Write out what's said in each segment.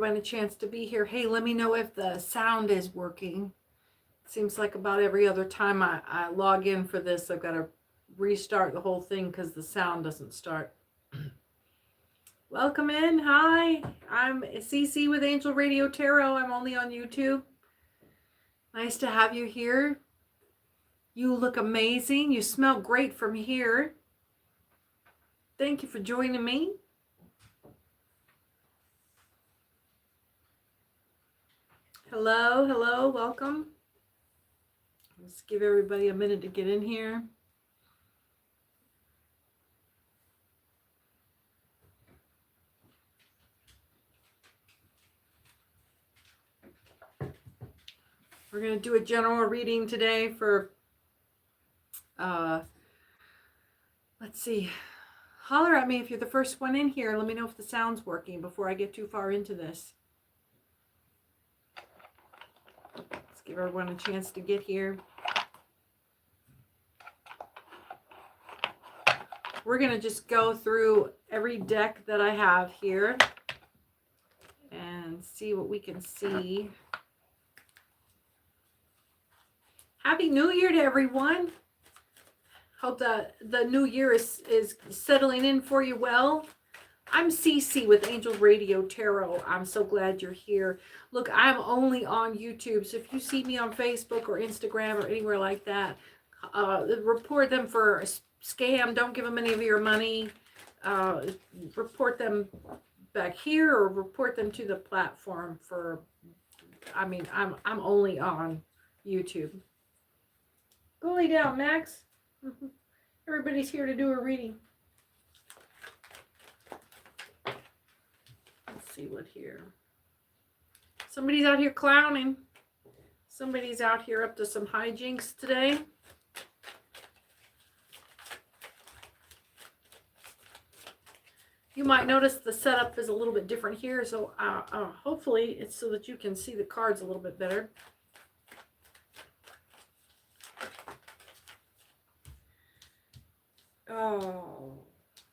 When a chance to be here. Hey, let me know if the sound is working. Seems like about every other time I log in for this, I've got to restart the whole thing because the sound doesn't start. Welcome in. Hi, I'm CC with Angel Radio Tarot. I'm only on YouTube. Nice to have you here. You look amazing. You smell great from here. Thank you for joining me. Hello, hello, welcome. Let's give everybody a minute to get in here. We're going to do a general reading today for, let's see, holler at me if you're the first one in here. Let me know if the sound's working before I get too far into this. Let's give everyone a chance to get here. We're going to just go through every deck that I have here and see what we can see. Happy New Year to everyone. Hope that the new year is settling in for you well. I'm CC with Angel Radio Tarot. I'm so glad you're here. Look, I'm only on YouTube, so if you see me on Facebook or Instagram or anywhere like that, report them for a scam. Don't give them any of your money. Report them back here or report them to the platform for, I mean, I'm only on YouTube. Go lay down, Max. Everybody's here to do a reading. Let's see what here. Somebody's out here clowning. Somebody's out here up to some hijinks today. You might notice the setup is a little bit different here, so hopefully it's so that you can see the cards a little bit better. Oh,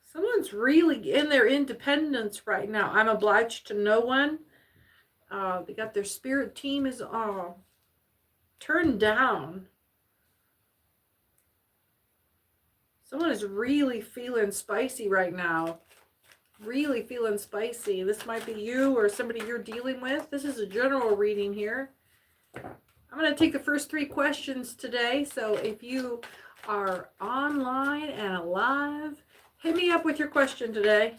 someone's really in their independence right now. I'm obliged to no one. They got their spirit team is turned down. Someone is really feeling spicy right now. Really feeling spicy. This might be you or somebody you're dealing with. This is a general reading here. I'm going to take the first 3 questions today. So if you are online and alive, hit me up with your question today.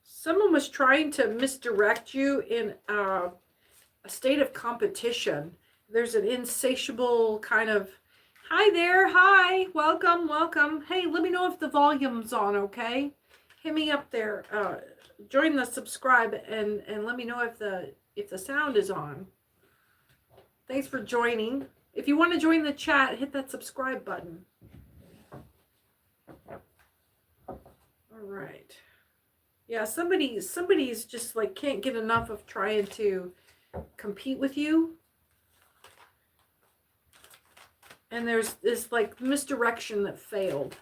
Someone was trying to misdirect you in a state of competition. There's an insatiable kind of, hi there, hi, welcome, welcome. Hey, let me know if the volume's on, okay? Hit me up there. Join the subscribe and let me know if the sound is on. Thanks for joining. If you want to join the chat, hit that subscribe button. All right. Yeah, somebody's just like can't get enough of trying to compete with you. And there's this like misdirection that failed.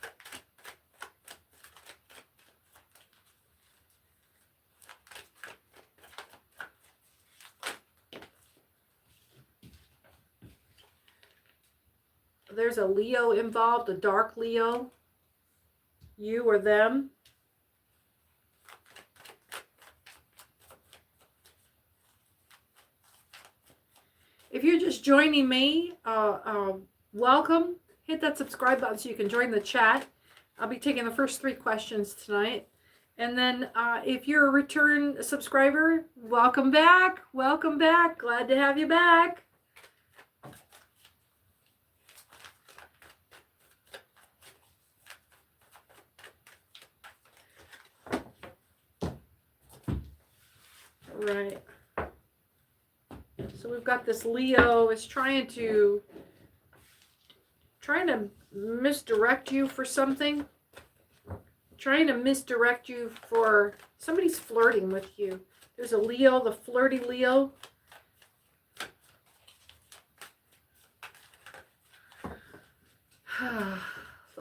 There's a Leo involved, a dark Leo. You or them. If you're just joining me, welcome. Hit that subscribe button so you can join the chat. I'll be taking the first 3 questions tonight. And then if you're a return subscriber, welcome back. Welcome back. Glad to have you back. Right. So we've got this Leo is trying to misdirect you for something. Trying to misdirect you for somebody's flirting with you. There's a Leo, the flirty Leo.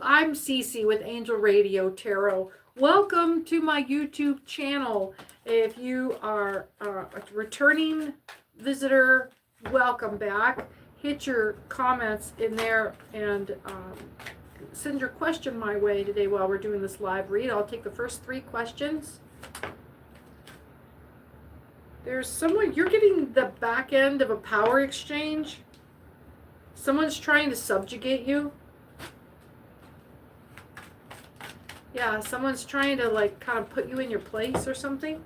I'm Cece with Angel Radio Tarot. Welcome to my YouTube channel. If you are a returning visitor, welcome back. Hit your comments in there and send your question my way today while we're doing this live read. I'll take the first 3 questions. There's someone, you're getting the back end of a power exchange. Someone's trying to subjugate you. Yeah, someone's trying to like kind of put you in your place or something.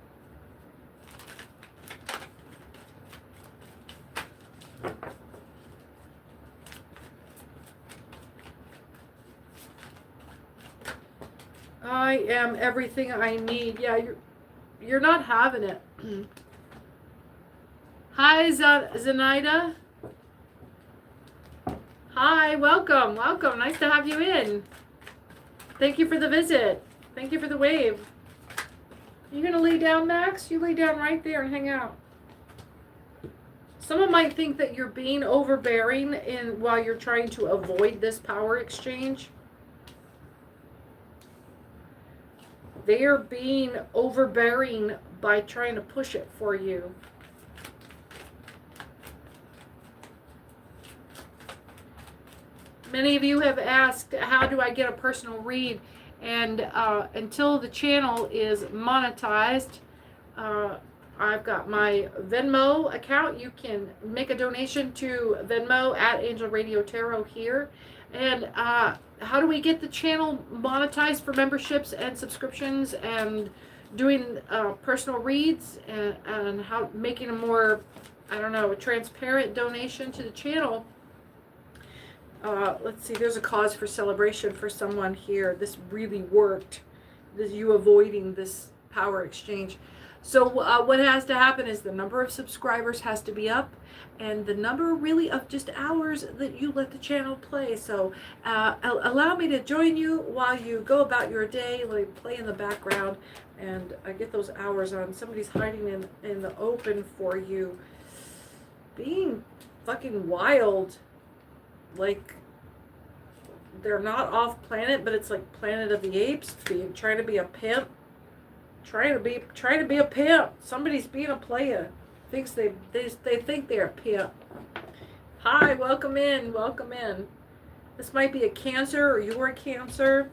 I am everything I need. Yeah, you're not having it. Hi, Zenaida. Hi, welcome, welcome. Nice to have you in. Thank you for the visit. Thank you for the wave. You gonna lay down, Max? You lay down right there and hang out. Someone might think that you're being overbearing while you're trying to avoid this power exchange. They are being overbearing by trying to push it for you. Many of you have asked, how do I get a personal read? And until the channel is monetized, I've got my Venmo account. You can make a donation to Venmo at Angel Radio Tarot here. And how do we get the channel monetized for memberships and subscriptions and doing personal reads and how making a more, I don't know, a transparent donation to the channel? Let's see, there's a cause for celebration for someone here. This really worked. This, you avoiding this power exchange. So what has to happen is the number of subscribers has to be up, and the number really of just hours that you let the channel play. So allow me to join you while you go about your day. Let me play in the background and get those hours on. Somebody's hiding in the open for you. Being fucking wild. Like, they're not off planet, but it's like Planet of the Apes, trying to be a pimp. Trying to be a pimp. Somebody's being a player. They think they're a pimp. Hi, welcome in, welcome in. This might be a Cancer, or you're a Cancer.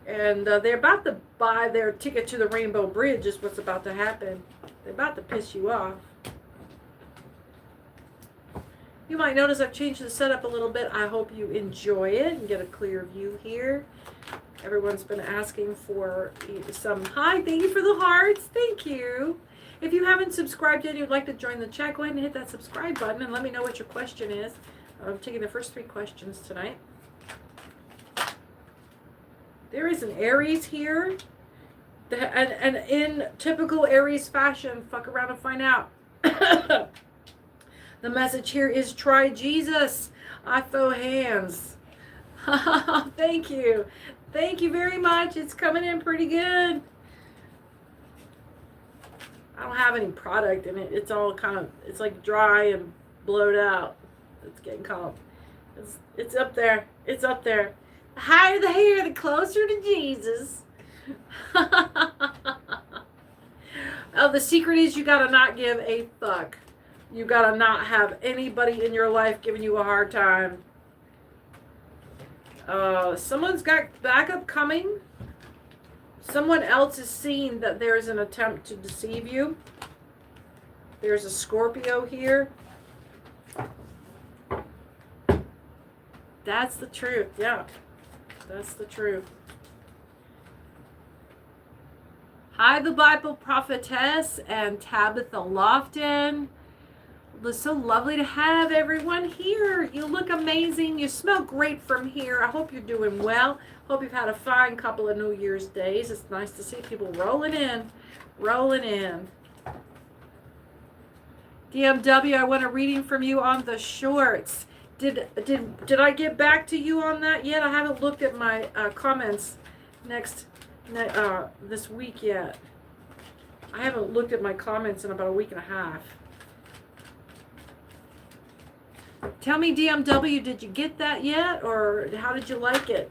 And they're about to buy their ticket to the Rainbow Bridge is what's about to happen. They're about to piss you off. You might notice I've changed the setup a little bit. I hope you enjoy it and get a clear view here. Everyone's been asking for some, hi, thank you for the hearts. Thank you. If you haven't subscribed yet and you'd like to join the chat, go ahead and hit that subscribe button and let me know what your question is. I'm taking the first 3 questions tonight. There is an Aries here. And in typical Aries fashion, fuck around and find out. The message here is try Jesus. I throw hands. Thank you. Thank you very much. It's coming in pretty good. I don't have any product in it. It's all kind of, it's like dry and blowed out. It's getting cold. It's up there. It's up there. The higher the hair, the closer to Jesus. Oh, the secret is you gotta not give a fuck. You gotta not have anybody in your life giving you a hard time. Someone's got backup coming. Someone else is seeing that there's an attempt to deceive you. There's a Scorpio here. That's the truth, yeah. That's the truth. Hi, the Bible Prophetess and Tabitha Lofton. It's so lovely to have everyone here. You look amazing. You smell great from here. I hope you're doing well. Hope you've had a fine couple of New Year's days. It's nice to see people rolling in. Rolling in. DMW, I want a reading from you on the shorts. Did I get back to you on that yet? I haven't looked at my comments this week yet. I haven't looked at my comments in about a week and a half. Tell me, DMW, did you get that yet? Or how did you like it?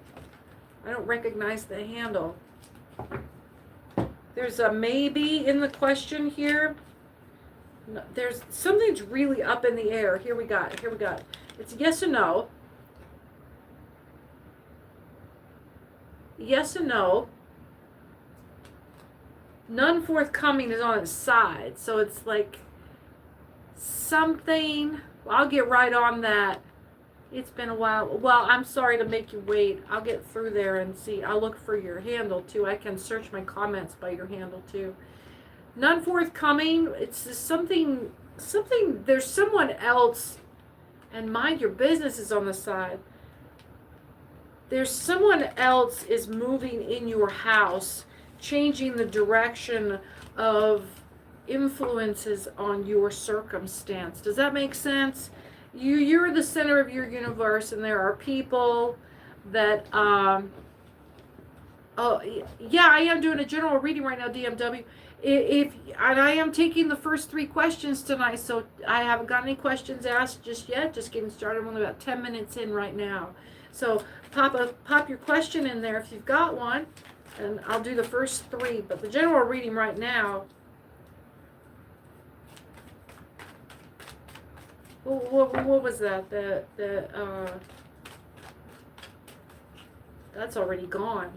I don't recognize the handle. There's a maybe in the question here. No, there's something's really up in the air. Here we got. It's yes or no. Yes and no. None forthcoming is on its side. So it's like something. Well, I'll get right on that. It's been a while. Well, I'm sorry to make you wait. I'll get through there and see. I'll look for your handle too. I can search my comments by your handle too. None forthcoming. It's just something, there's someone else, and mind your business is on the side. There's someone else is moving in your house, changing the direction of influences on your circumstance. Does that make sense? You're the center of your universe, and there are people that oh yeah, I am doing a general reading right now, DMW. And I am taking the first 3 questions tonight, so I haven't got any questions asked just yet. Just getting started. I'm only about 10 minutes in right now. So pop your question in there if you've got one, and I'll do the first 3. But the general reading right now. What was that? That's already gone.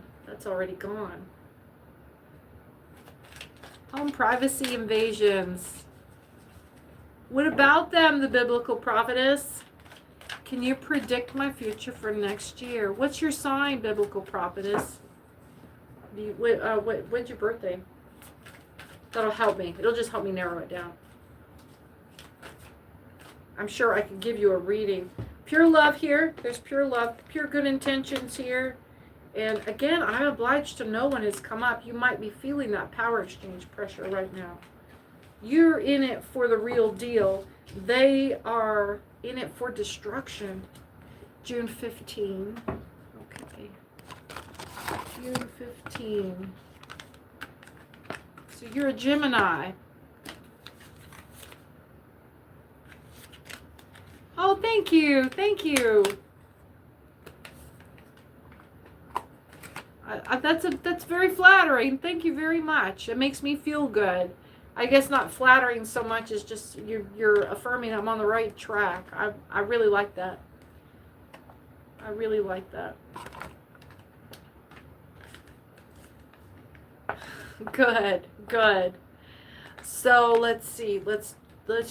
Home privacy invasions. What about them, the biblical prophetess? Can you predict my future for next year? What's your sign, biblical prophetess? When's your birthday? That'll help me. It'll just help me narrow it down. I'm sure I can give you a reading. Pure love here. There's pure love, pure good intentions here. And again, I'm obliged to know when it's come up. You might be feeling that power exchange pressure right now. You're in it for the real deal. They are in it for destruction. June 15. Okay. June 15. So you're a Gemini. Oh, thank you. Thank you. That's very flattering. Thank you very much. It makes me feel good. I guess not flattering so much as just you're affirming I'm on the right track. I really like that. I really like that. Good. So let's see. Let's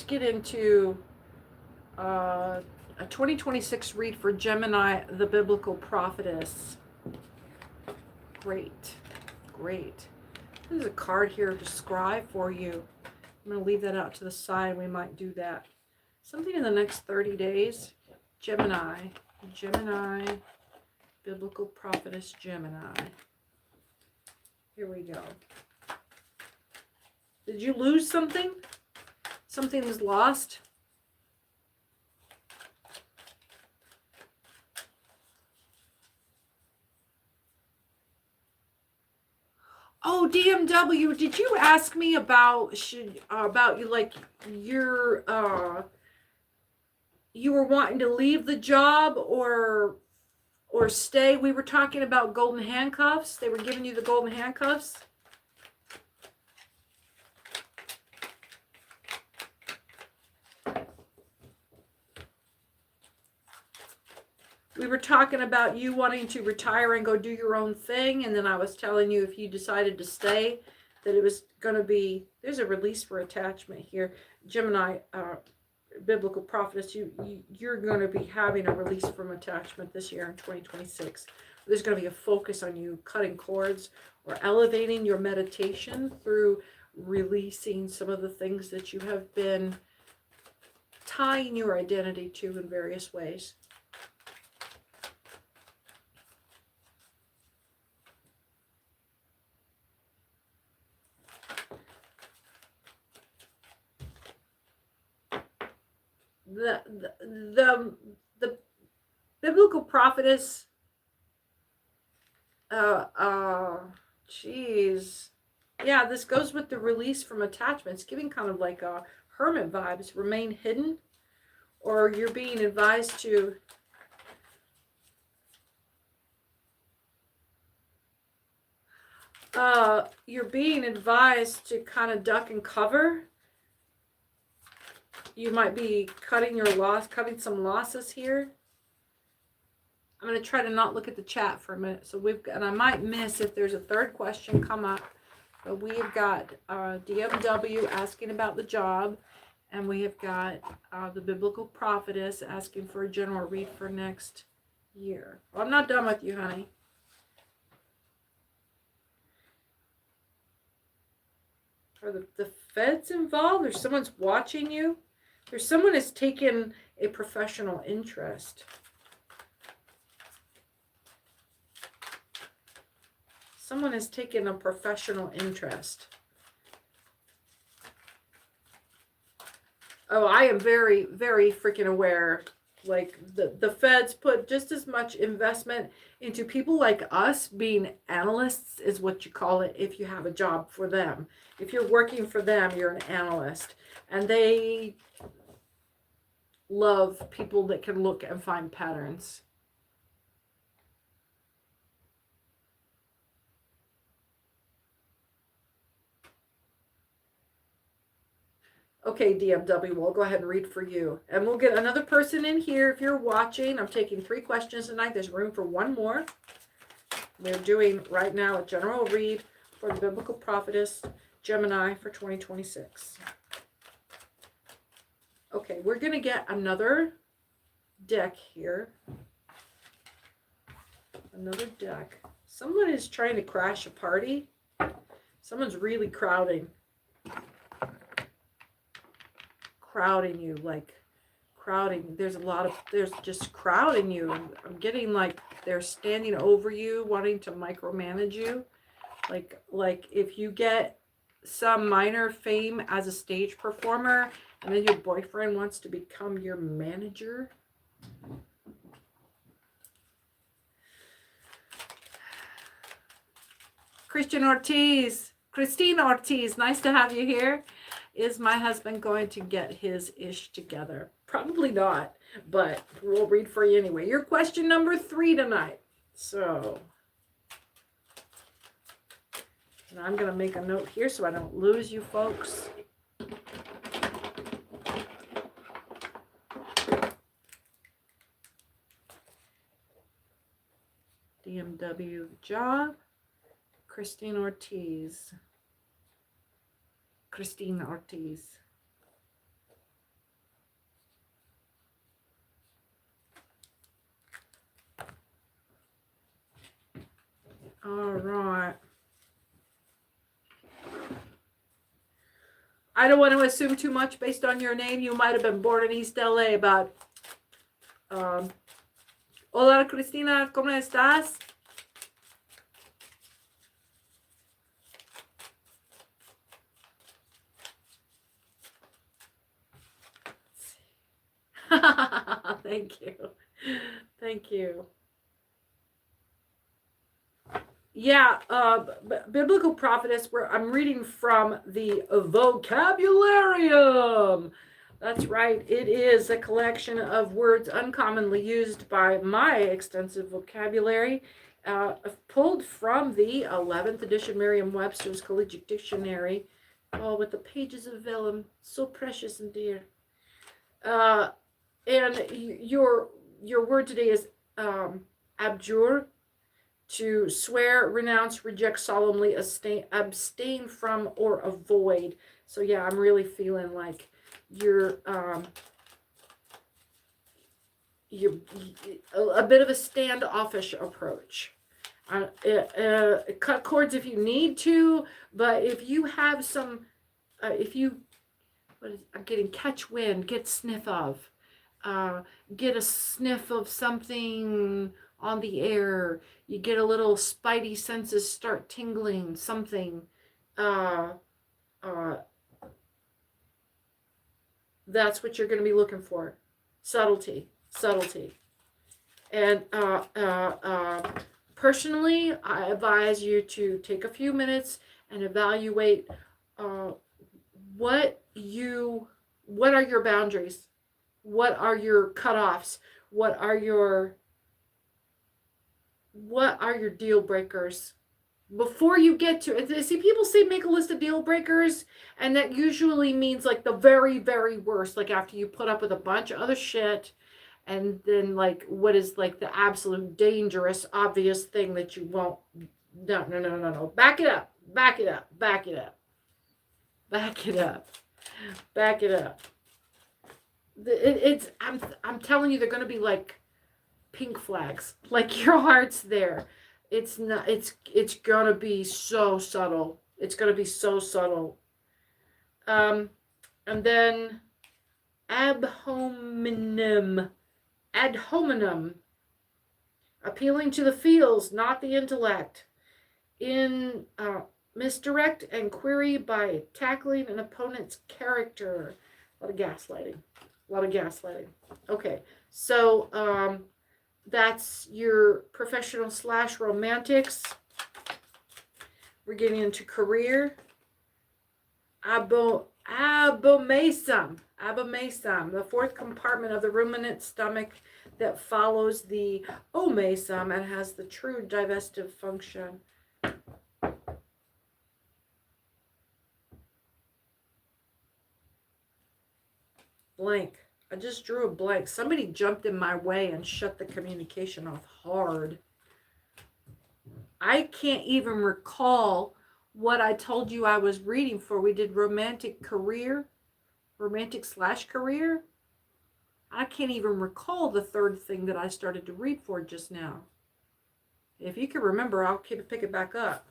get into a 2026 read for Gemini, the biblical prophetess. Great. There's a card here to scry for you. I'm going to leave that out to the side. We might do that. Something in the next 30 days. Gemini, biblical prophetess Gemini. Here we go. Did you lose something? Something was lost? Oh, DMW, did you ask me about you, like your you were wanting to leave the job or stay? We were talking about golden handcuffs. They were giving you the golden handcuffs. We were talking about you wanting to retire and go do your own thing, and then I was telling you if you decided to stay, that it was going to be, there's a release for attachment here. Gemini, biblical prophetess, you're going to be having a release from attachment this year in 2026. There's going to be a focus on you cutting cords or elevating your meditation through releasing some of the things that you have been tying your identity to in various ways. The biblical prophetess, geez, yeah, this goes with the release from attachments, giving kind of like a hermit vibes. Remain hidden or you're being advised to kind of duck and cover. You might be cutting some losses here. I'm going to try to not look at the chat for a minute. So and I might miss if there's a third question come up. But we have got DMW asking about the job. And we have got the Biblical Prophetess asking for a general read for next year. Well, I'm not done with you, honey. Are the feds involved? Or someone's watching you? There's someone has taken a professional interest. Someone has taken a professional interest. Oh, I am very, very freaking aware. Like, the feds put just as much investment into people like us being analysts, is what you call it if you have a job for them. If you're working for them, you're an analyst. And they love people that can look and find patterns. Okay, DMW, we'll go ahead and read for you. And we'll get another person in here if you're watching. I'm taking 3 questions tonight. There's room for 1 more. We're doing right now a general read for the Biblical Prophetess, Gemini, for 2026. Okay, we're going to get another deck here. Another deck. Someone is trying to crash a party. Someone's really crowding you, like crowding. There's just crowding you. I'm getting like they're standing over you, wanting to micromanage you. Like if you get some minor fame as a stage performer and then your boyfriend wants to become your manager. Christine Ortiz, nice to have you here. Is my husband going to get his ish together? Probably not, but we'll read for you anyway. Your question number 3 tonight. So, and I'm going to make a note here so I don't lose you folks. DMW job. Christine Ortiz. All right. I don't want to assume too much based on your name. You might have been born in East LA, but hola Cristina, ¿cómo estás? Thank you. Yeah, Biblical Prophetess, where I'm reading from the Vocabularium. That's right. It is a collection of words uncommonly used by my extensive vocabulary, pulled from the 11th edition Merriam-Webster's Collegiate Dictionary, with the pages of vellum, so precious and dear. And your word today is abjure, to swear, renounce, reject solemnly, abstain from, or avoid. So yeah, I'm really feeling like you're a bit of a standoffish approach. Cut cords if you need to, but if you have some, I'm getting catch wind, get sniff of, get a sniff of something on the air, you get a little spidey senses start tingling, something, that's what you're going to be looking for. Subtlety. And personally, I advise you to take a few minutes and evaluate what are your boundaries. What are your cutoffs? What are your deal breakers? Before you get to it, see, people say make a list of deal breakers, and that usually means like the very, very worst, like after you put up with a bunch of other shit, and then like what is like the absolute dangerous, obvious thing that you won't. No, no, no, no, no. Back it up. Back it up. Back it up. Back it up. Back it up. I'm telling you, they're going to be like pink flags. Like your heart's there. It's not, it's going to be so subtle. It's going to be so subtle. And then ad hominem. Appealing to the feels, not the intellect. In misdirect and query by tackling an opponent's character. A lot of gaslighting. Okay, so that's your professional / romantics. We're getting into career. Abomasum, the fourth compartment of the ruminant stomach that follows the omasum and has the true digestive function. Blank. I just drew a blank. Somebody jumped in my way and shut the communication off hard. I can't even recall what I told you I was reading for. We did romantic / career. I can't even recall the third thing that I started to read for just now. If you can remember, I'll pick it back up.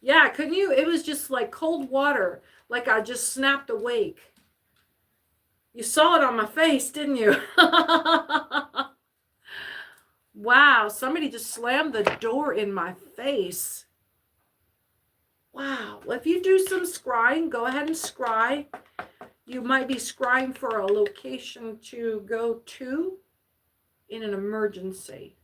Yeah, couldn't you? It was just like cold water. Like I just snapped awake. You saw it on my face, didn't you? Wow, somebody just slammed the door in my face. Wow. Well, if you do some scrying, go ahead and scry. You might be scrying for a location to go to in an emergency.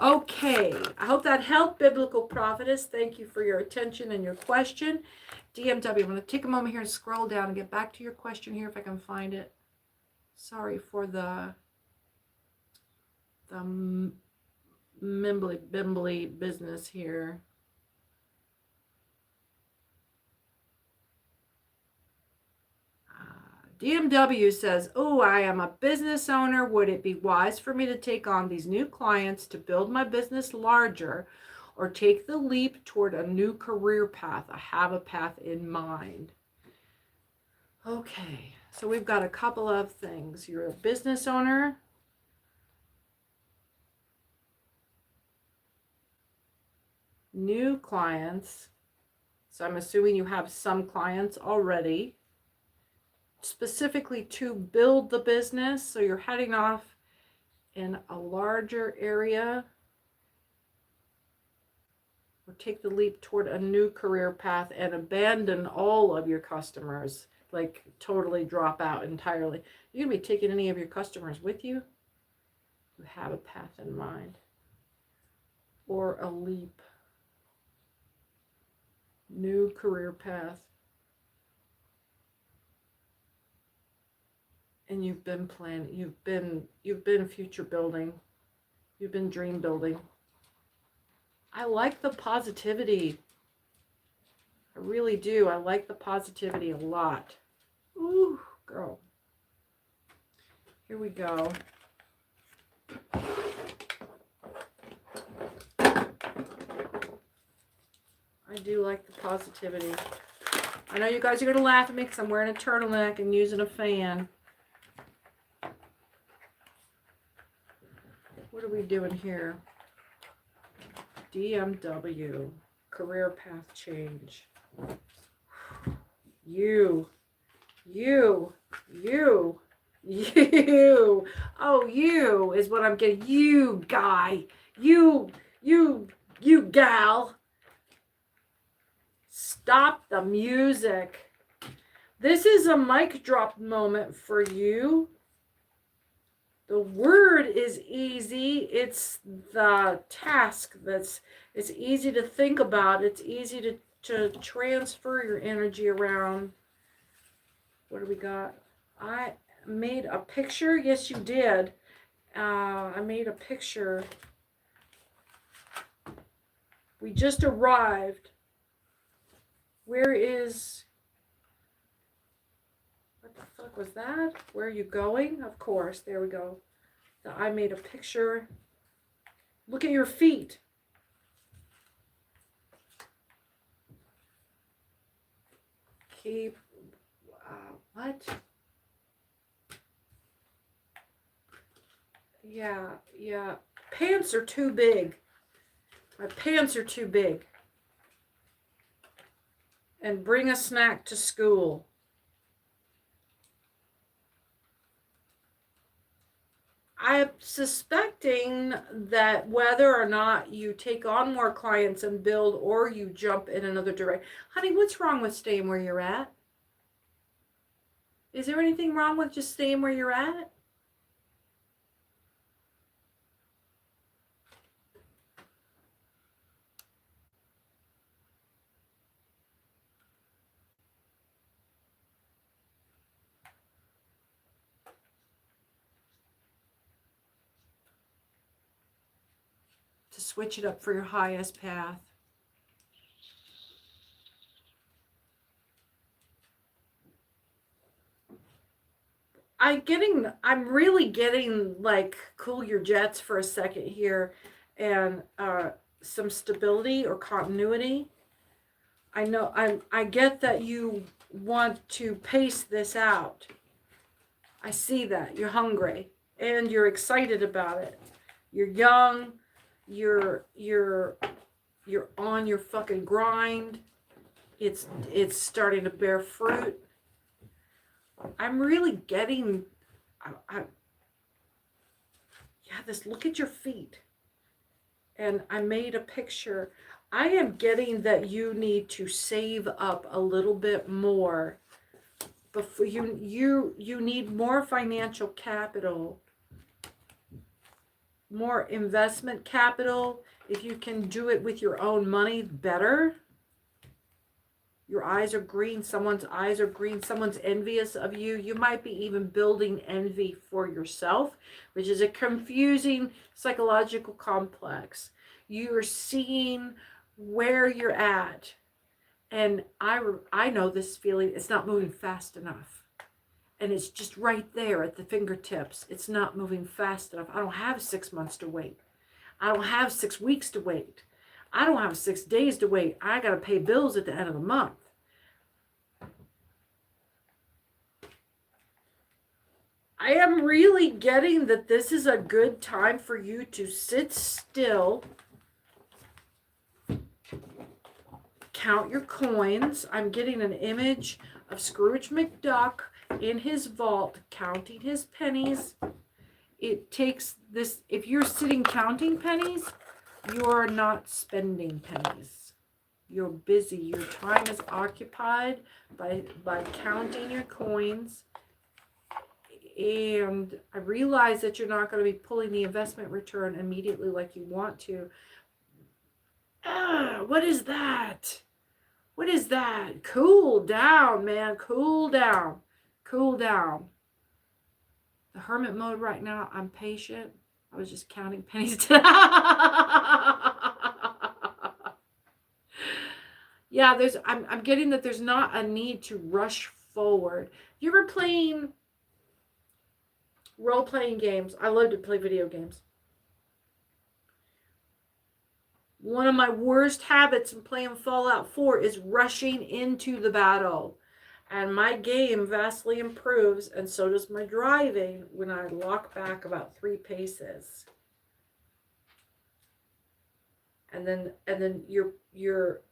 Okay, I hope that helped, Biblical Prophetess. Thank you for your attention and your question. DMW, I'm going to take a moment here and scroll down and get back to your question here if I can find it. Sorry for the mimbly business here. DMW says, oh, I am a business owner. Would it be wise for me to take on these new clients to build my business larger or take the leap toward a new career path? I have a path in mind. Okay, so we've got a couple of things. You're a business owner. New clients. So I'm assuming you have some clients already. Specifically to build the business, so you're heading off in a larger area, or take the leap toward a new career path and abandon all of your customers, like totally drop out entirely. You're gonna be taking any of your customers with you? You have a path in mind, or a leap, new career path. And you've been planning, you've been future building, you've been dream building. I like the positivity. I really do. I like the positivity a lot. Ooh, girl. Here we go. I do like the positivity. I know you guys are going to laugh at me because I'm wearing a turtleneck and using a fan. What are we doing here? DMW, career path change. You. Oh, you is what I'm getting. You guy. You gal. Stop the music. This is a mic drop moment for you. The word is easy. It's the task it's easy to think about. It's easy to transfer your energy around. What do we got? I made a picture. Yes, you did. I made a picture. We just arrived. Where is... What the fuck was that? Where are you going? Of course. There we go. I made a picture. Look at your feet. Keep... what? Yeah. Pants are too big. My pants are too big. And bring a snack to school. I'm suspecting that whether or not you take on more clients and build, or you jump in another direction. Honey, what's wrong with staying where you're at? Is there anything wrong with just staying where you're at? To switch it up for your highest path. I'm really getting like cool your jets for a second here, and some stability or continuity. I get that you want to pace this out. I see that. You're hungry and you're excited about it. You're young, you're on your fucking grind. It's starting to bear fruit. I'm really getting, look at your feet. And I made a picture. I am getting that you need to save up a little bit more. Before you need more financial capital, more investment capital. If you can do it with your own money, better. Your eyes are green. Someone's eyes are green. Someone's envious of you. You might be even building envy for yourself, which is a confusing psychological complex. You're seeing where you're at. And I know this feeling. It's not moving fast enough. And it's just right there at the fingertips. It's not moving fast enough. I don't have 6 months to wait. I don't have 6 weeks to wait. I don't have 6 days to wait. I got to pay bills at the end of the month. I am really getting that this is a good time for you to sit still, count your coins. I'm getting an image of Scrooge McDuck in his vault, counting his pennies. It takes this, if you're sitting counting pennies, you're not spending pennies. You're busy. Your time is occupied by counting your coins. And I realize that you're not going to be pulling the investment return immediately like you want to. What is that? What is that? Cool down, man. Cool down. Cool down. The hermit mode right now, I'm patient. I was just counting pennies. Yeah, I'm getting that there's not a need to rush forward. You ever playing role-playing games? I love to play video games. One of my worst habits in playing Fallout 4 is rushing into the battle. And my game vastly improves, and so does my driving when I lock back about 3 paces. And then your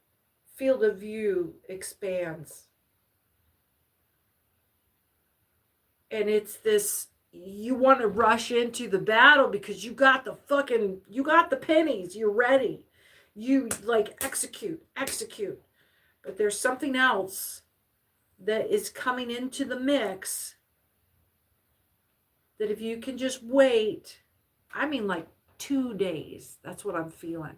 field of view expands. And it's this, you want to rush into the battle because you got the pennies, you're ready. You like execute. But there's something else that is coming into the mix that if you can just wait, I mean like 2 days, that's what I'm feeling.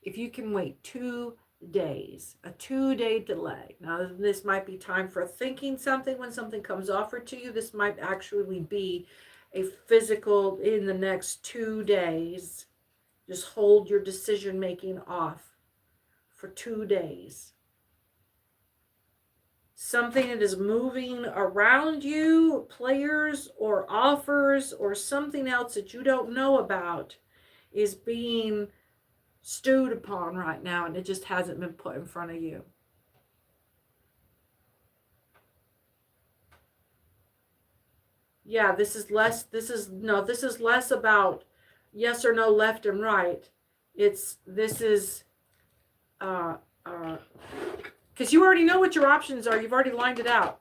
If you can wait 2 days, a 2-day delay. Now, this might be time for thinking something when something comes offered to you. This might actually be a physical in the next 2 days. Just hold your decision making off for 2 days. Something that is moving around you, players or offers or something else that you don't know about, is being stewed upon right now, and it just hasn't been put in front of you. Yeah, this is less about yes or no, left and right. This is because you already know what your options are. You've already lined it out.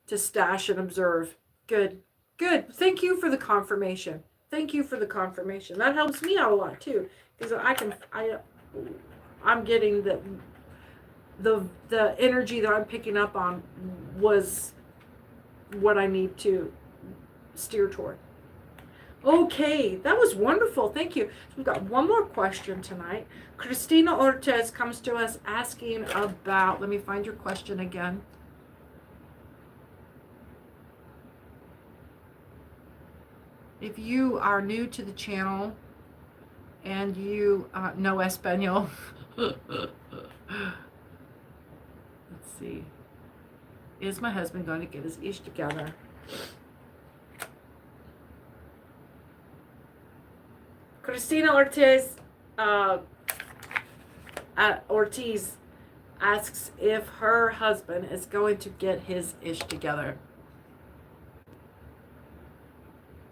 To stash and observe. Good. Thank you for the confirmation. That helps me out a lot too, because I'm getting the energy that I'm picking up on was what I need to steer toward. Okay, that was wonderful. Thank you. We've got one more question tonight. Christina Ortiz comes to us asking about, let me find your question again. If you are new to the channel and you know Espanol, let's see. Is my husband going to get his ish together? Christina Ortiz asks if her husband is going to get his ish together.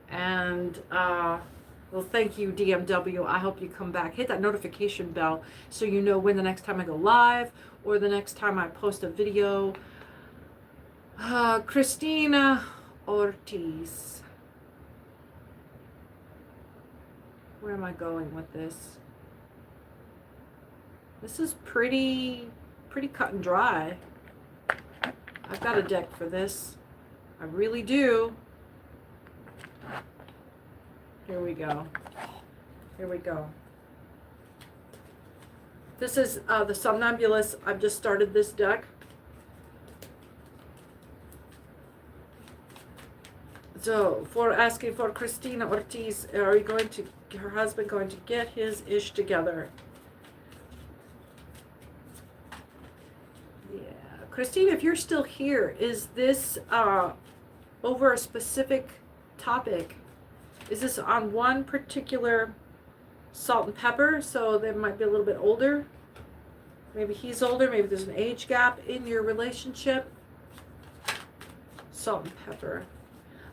And, well, thank you, DMW. I hope you come back. Hit that notification bell so you know when the next time I go live or the next time I post a video. Christina Ortiz. Where am I going with this? This is pretty cut and dry. I've got a deck for this. I really do. Here we go. This is the Somnambulist. I've just started this deck. So, for asking for Christina Ortiz, are you going to, her husband going to get his ish together? Yeah. Christina, if you're still here, is this over a specific topic? Is this on one particular salt and pepper? So they might be a little bit older. Maybe he's older. Maybe there's an age gap in your relationship. Salt and pepper.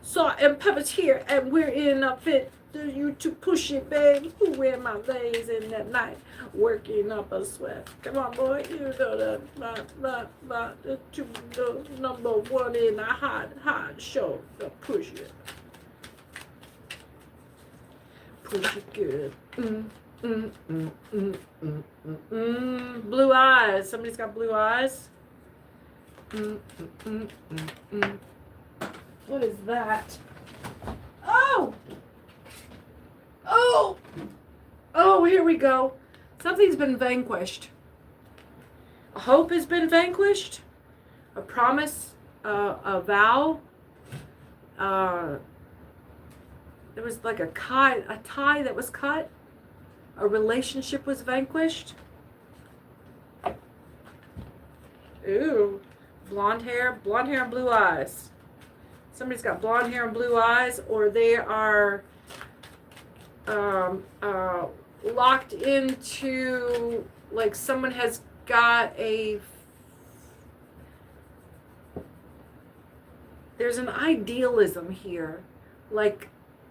Salt and pepper's here, and we're in a fit. You to push it, babe. Who wear my days in that night, working up a sweat. Come on, boy. You know the number one in the hot show. Push it. Push it good. Blue eyes. Somebody's got blue eyes. What is that? Oh, here we go. Something's been vanquished. A hope has been vanquished. A promise, a vow. There was like a tie that was cut. A relationship was vanquished. Ooh, blonde hair and blue eyes. Somebody's got blonde hair and blue eyes, or they are locked into, like someone has got there's an idealism here. Like,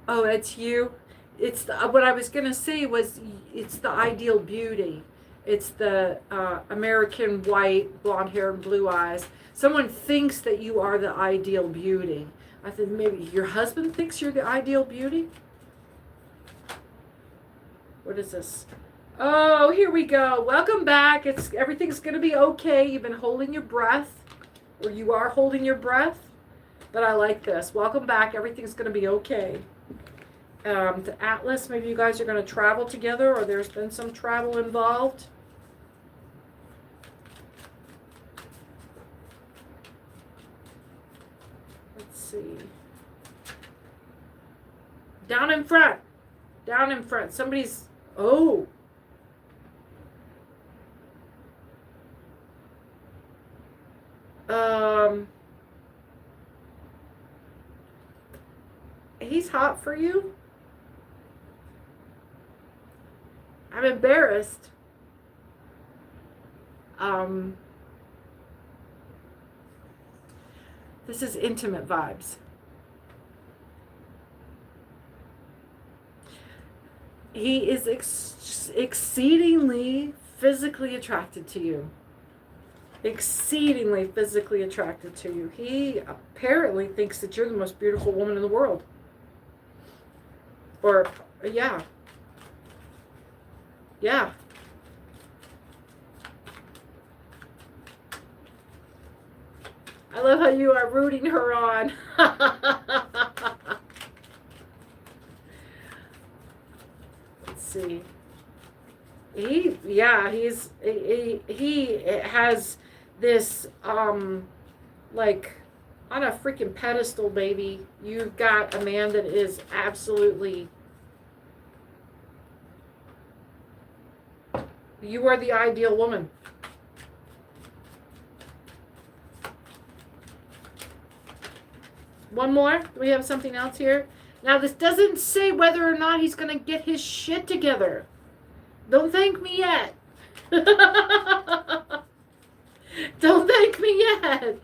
oh, it's you. It's what I was going to say was it's the ideal beauty. It's the American white, blonde hair and blue eyes. Someone thinks that you are the ideal beauty. I think maybe your husband thinks you're the ideal beauty. What is this? Oh, here we go. Welcome back. Everything's going to be okay. You've been holding your breath, or you are holding your breath. But I like this. Welcome back. Everything's going to be okay. The Atlas, maybe you guys are going to travel together, or there's been some travel involved. Let's see. Down in front. Down in front. Somebody's... Oh. He's hot for you? I'm embarrassed. This is intimate vibes. He is exceedingly physically attracted to you. Exceedingly physically attracted to you. He apparently thinks that you're the most beautiful woman in the world. Or, yeah. Yeah. I love how you are rooting her on. Let's see. He has this, like, on a freaking pedestal, baby. You've got a man that is absolutely... You are the ideal woman. One more? Do we have something else here? Now, this doesn't say whether or not he's going to get his shit together. Don't thank me yet. Don't thank me yet.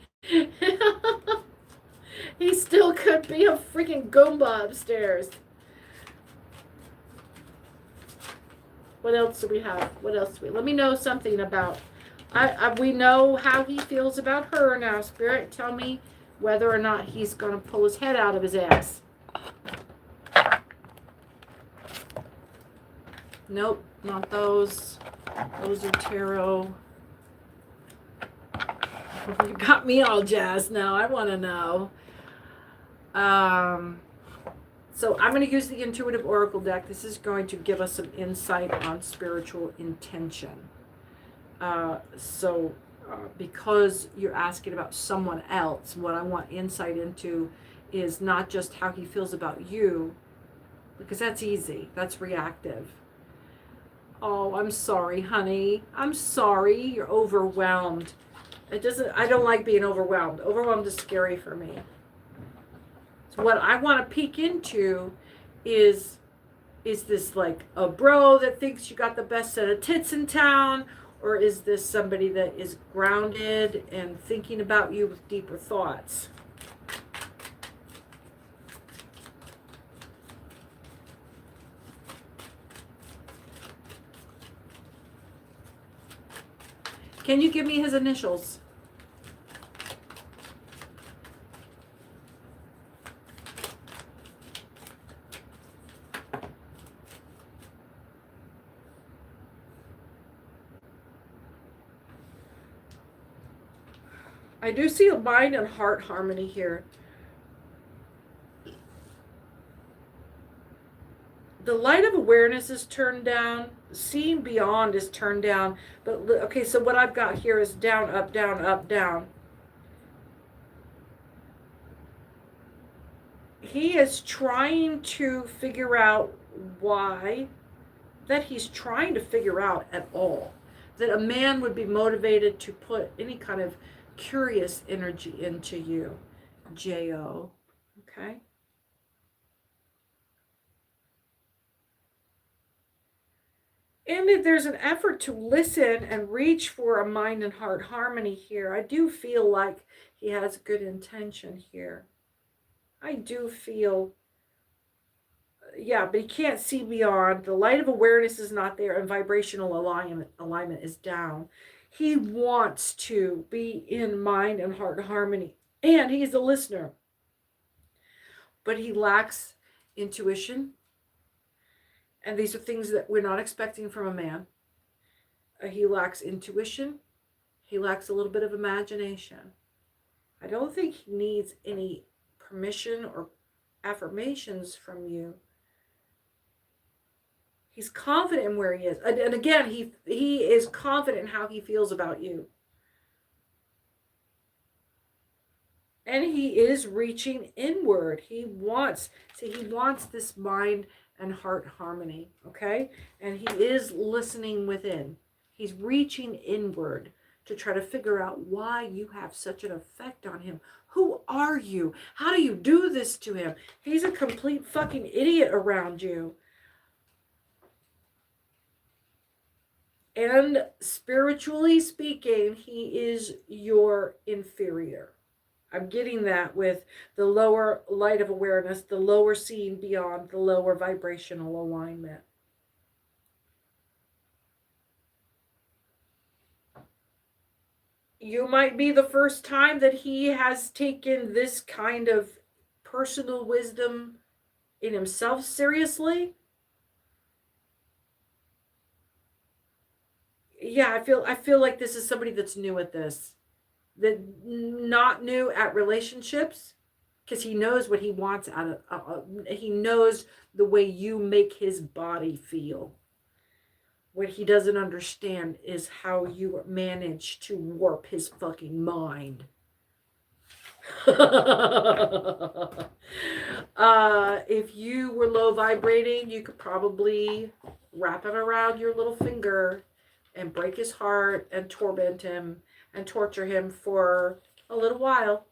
He still could be a freaking Goomba upstairs. What else do we have? What else do we... Let me know something about... we know how he feels about her now. Spirit, tell me whether or not he's going to pull his head out of his ass. Nope, not those. Those are tarot. You got me all jazzed now. I want to know. So I'm going to use the Intuitive Oracle deck. This is going to give us some insight on spiritual intention. Because you're asking about someone else, what I want insight into is not just how he feels about you, because that's easy. That's reactive. Oh, I'm sorry, honey. I'm sorry. You're overwhelmed. I don't like being overwhelmed. Overwhelmed is scary for me. So what I want to peek into is this like a bro that thinks you got the best set of tits in town? Or is this somebody that is grounded and thinking about you with deeper thoughts? Can you give me his initials? I do see a mind and heart harmony here. The light of awareness is turned down. Seeing beyond is turned down. But okay, so what I've got here is down, up, down, up, down. He is trying to figure out why, that he's trying to figure out at all. That a man would be motivated to put any kind of curious energy into you. J-O. Okay? And if there's an effort to listen and reach for a mind and heart harmony here, I do feel like he has good intention here. I do feel, yeah, but he can't see beyond. The light of awareness is not there, and vibrational alignment is down. He wants to be in mind and heart harmony, and he's a listener. But he lacks intuition. And these are things that we're not expecting from a man. He lacks intuition. He lacks a little bit of imagination. I don't think he needs any permission or affirmations from you. He's confident in where he is. And again, he is confident in how he feels about you. And he is reaching inward. He wants this mind and heart harmony, okay? And he is listening within. He's reaching inward to try to figure out why you have such an effect on him. Who are you? How do you do this to him? He's a complete fucking idiot around you. And spiritually speaking, he is your inferior. I'm getting that with the lower light of awareness, the lower seeing beyond, the lower vibrational alignment. You might be the first time that he has taken this kind of personal wisdom in himself seriously. Yeah, I feel like this is somebody that's new at this. That not new at relationships, because he knows what he wants out of he knows the way you make his body feel. What he doesn't understand is how you manage to warp his fucking mind. If you were low vibrating, you could probably wrap it around your little finger and break his heart and torment him and torture him for a little while.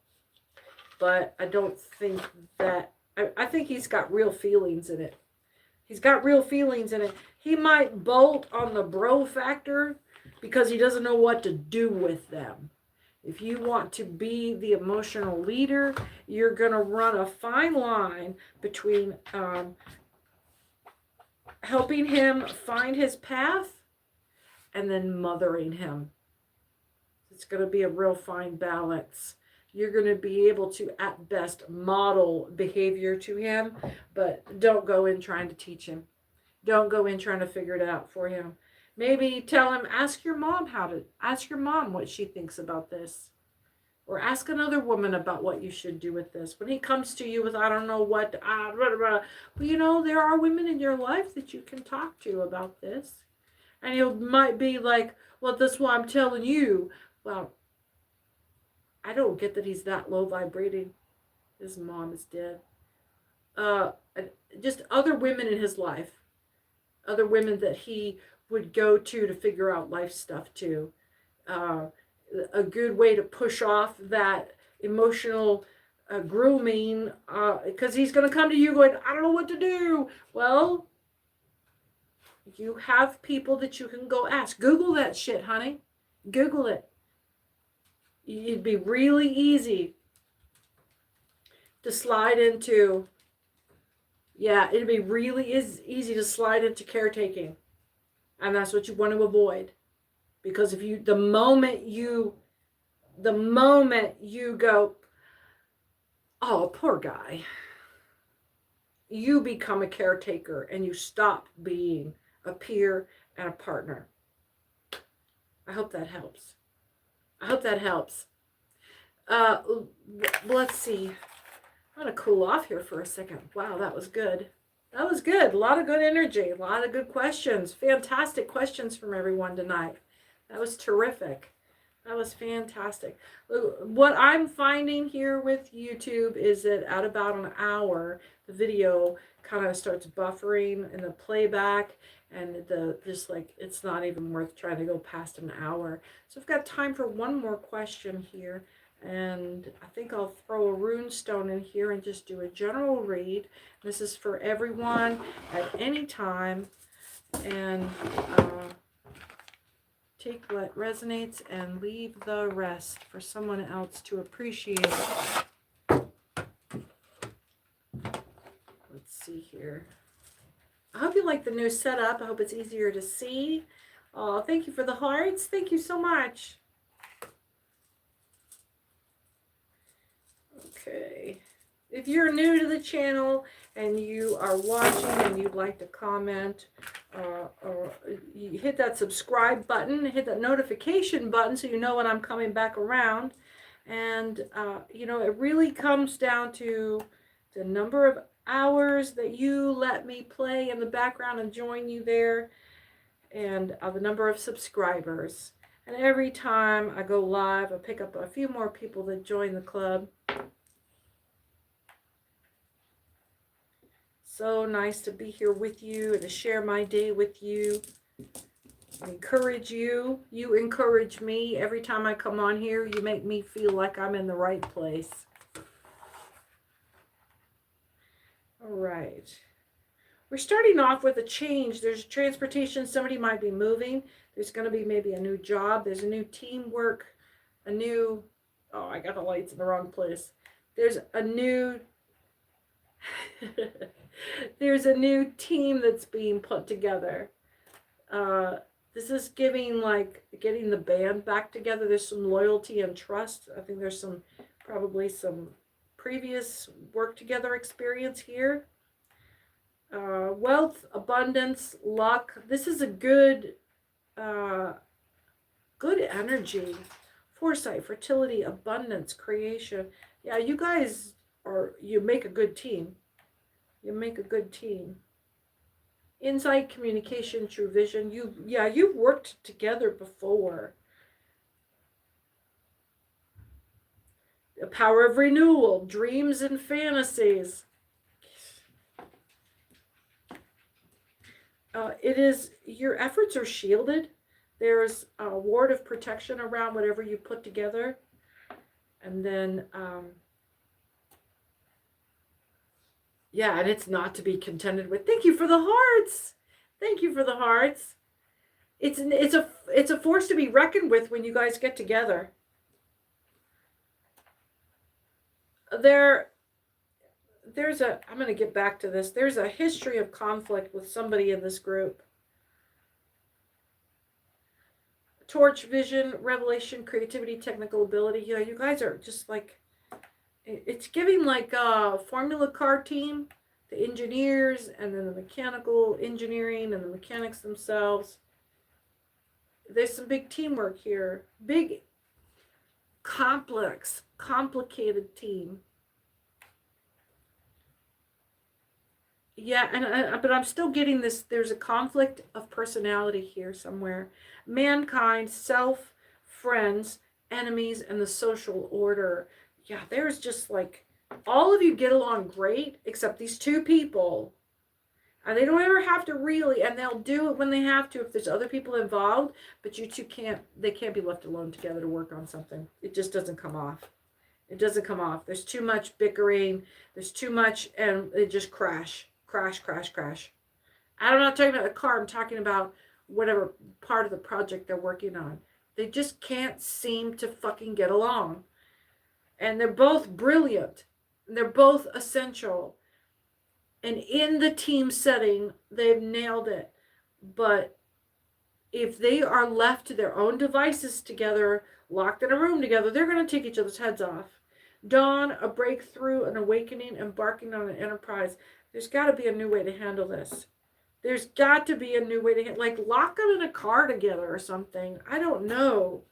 But I don't think that, I think he's got real feelings in it. He's got real feelings in it. He might bolt on the bro factor because he doesn't know what to do with them. If you want to be the emotional leader, you're going to run a fine line between helping him find his path and then mothering him. It's going to be a real fine balance. You're going to be able to, at best, model behavior to him, but don't go in trying to teach him. Don't go in trying to figure it out for him. Maybe tell him, ask your mom what she thinks about this. Or ask another woman about what you should do with this. When he comes to you with, I don't know what, blah, blah, blah. Well, you know, there are women in your life that you can talk to about this. And he might be like, well, that's why I'm telling you. Well, I don't get that he's that low vibrating. His mom is dead. Just other women in his life. Other women that he would go to figure out life stuff to. A good way to push off that emotional grooming, because he's going to come to you going, I don't know what to do. Well, you have people that you can go ask. Google that shit, honey. Google it. It'd be really easy to slide into, it'd be really easy to slide into caretaking. And that's what you want to avoid. Because if the moment you go, oh, poor guy, you become a caretaker and you stop being a peer and a partner. I hope that helps. Let's see. I'm going to cool off here for a second. Wow, that was good. A lot of good energy. A lot of good questions. Fantastic questions from everyone tonight. That was terrific. That was fantastic. What I'm finding here with YouTube is that at about an hour, the video kind of starts buffering in the playback, and it's not even worth trying to go past an hour. So I've got time for one more question here, and I think I'll throw a rune stone in here and just do a general read. This is for everyone at any time, and take what resonates and leave the rest for someone else to appreciate. Let's see here. I hope you like the new setup. I hope it's easier to see. Oh, thank you for the hearts. Thank you so much. Okay. If you're new to the channel and you are watching and you'd like to comment, or you hit that subscribe button, hit that notification button so you know when I'm coming back around. And, it really comes down to the number of hours that you let me play in the background and join you there, and the number of subscribers. And every time I go live, I pick up a few more people that join the club. So nice to be here with you and to share my day with you. Encourage you. You encourage me. Every time I come on here, you make me feel like I'm in the right place. All right. We're starting off with a change. There's transportation. Somebody might be moving. There's going to be maybe a new job. There's a new teamwork. A new... Oh, I got the lights in the wrong place. There's a new... There's a new team that's being put together. This is giving, like, getting the band back together. There's some loyalty and trust. I think there's probably some previous work together experience here. Wealth, abundance, luck. This is a good energy. Foresight, fertility, abundance, creation. Yeah, you guys you make a good team. You make a good team. Insight, communication, true vision. You've worked together before. The power of renewal, dreams and fantasies. It is, your efforts are shielded. There's a ward of protection around whatever you put together. And then, yeah, and it's not to be contended with. Thank you for the hearts. Thank you for the hearts. It's a force to be reckoned with when you guys get together. I'm going to get back to this. There's a history of conflict with somebody in this group. Torch, vision, revelation, creativity, technical ability. Yeah, you guys are just like, it's giving like a formula car team, the engineers, and then the mechanical engineering and the mechanics themselves. There's some big teamwork here. Big, complex, complicated team. Yeah, but I'm still getting this. There's a conflict of personality here somewhere. Mankind, self, friends, enemies, and the social order. Yeah, there's just like, all of you get along great, except these two people. And they don't ever have to really, and they'll do it when they have to if there's other people involved, but you two can't be left alone together to work on something. It just doesn't come off. It doesn't come off. There's too much bickering. There's too much, and it just crash. Crash, crash, crash. I'm not talking about a car. I'm talking about whatever part of the project they're working on. They just can't seem to fucking get along. And they're both brilliant. And they're both essential. And in the team setting, they've nailed it. But if they are left to their own devices together, locked in a room together, they're going to take each other's heads off. Dawn, a breakthrough, an awakening, embarking on an enterprise. There's got to be a new way to handle this. There's got to be a new way to like lock them in a car together or something. I don't know.